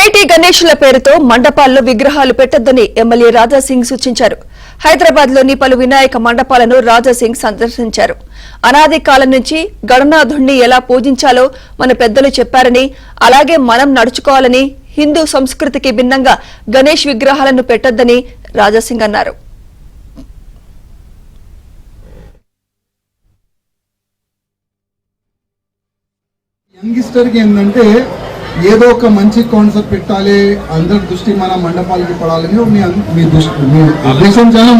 Variety గణేష్ల పేరుతో మండపాల్లో విగ్రహాలు పెట్టొద్దని MLA Raja Singh సూచించారు. హైదరాబాద్ లోని పలు వినాయక మండపాలను రాజాసింగ్ సందర్శించారు. అనాది కాలం నుంచి గణనాథుణ్ణి ఎలా పూజించాలో మన పెద్దలు చెప్పారని, అలాగే మనం నడుచుకోవాలని, హిందూ సంస్కృతికి భిన్నంగా గణేష్ విగ్రహాలను పెట్టొద్దని రాజాసింగ్ అన్నారు. యంగిస్టర్కి ఏంటంటే ఏదో ఒక మంచి కాన్సెప్ట్ పెట్టాలి, అందరి దృష్టి మన మండపాలకి పడాలని మీ ఉద్దేశం చాలా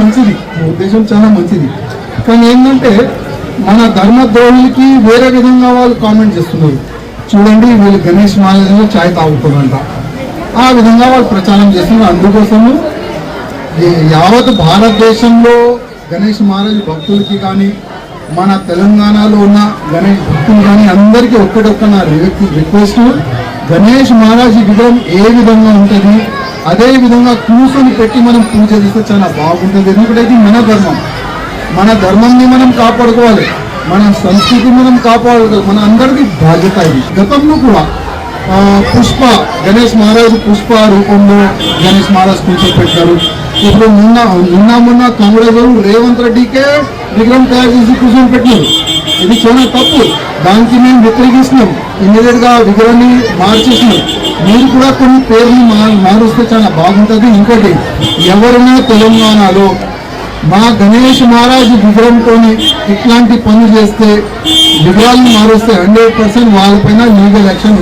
మంచిది. కానీ ఏంటంటే మన ధర్మద్రోహులకి వేరే విధంగా వాళ్ళు కామెంట్ చేస్తున్నారు. చూడండి, వీళ్ళు గణేష్ మహారాజులో ఛాయ్ తాగుతారంట, ఆ విధంగా వాళ్ళు ప్రచారం చేస్తున్నారు. అందుకోసము యావత్ భారతదేశంలో గణేష్ మహారాజు భక్తులకి కానీ, మన తెలంగాణలో ఉన్న గణేష్ భక్తులు కానీ అందరికీ ఒక్కడొక్క నా రిక్వెస్ట్, గణేష్ మహారాజ్ విగ్రహం ఏ విధంగా ఉంటుంది అదే విధంగా కూర్చొని పెట్టి మనం పూజ చేస్తే చాలా బాగుంటుంది. ఎందుకంటే ఇది మన ధర్మంని మనం కాపాడుకోవాలి, మన సంస్కృతి మనం కాపాడుకోవాలి, మన అందరికీ బాధ్యత ఇది. గతంలో కూడా గణేష్ మహారాజ్ పుష్ప రూపంలో గణేష్ మహారాజ్ కూర్చోపెట్టారు. ఇప్పుడు మొన్న కాంగ్రెస్ రేవంత్ రెడ్డికే విగ్రహం తయారు చేసి కూర్చొని పెట్టినారు. ఇది చాలా తప్పు, దానికి మేము వ్యతిరేకిస్తున్నాం. ఇమీడియట్ గా విగ్రహాన్ని మార్చేసినాం. మీరు కూడా కొన్ని పేర్లు మారుస్తే చాలా బాగుంటుంది. ఇంకోటి, ఎవరైనా తెలంగాణలో మా గణేష్ మహారాజ్ విగ్రహంతో ఇట్లాంటి పనులు చేస్తే, విగ్రహాలను మారుస్తే 100% వాళ్ళపైన లీగల్ యాక్షన్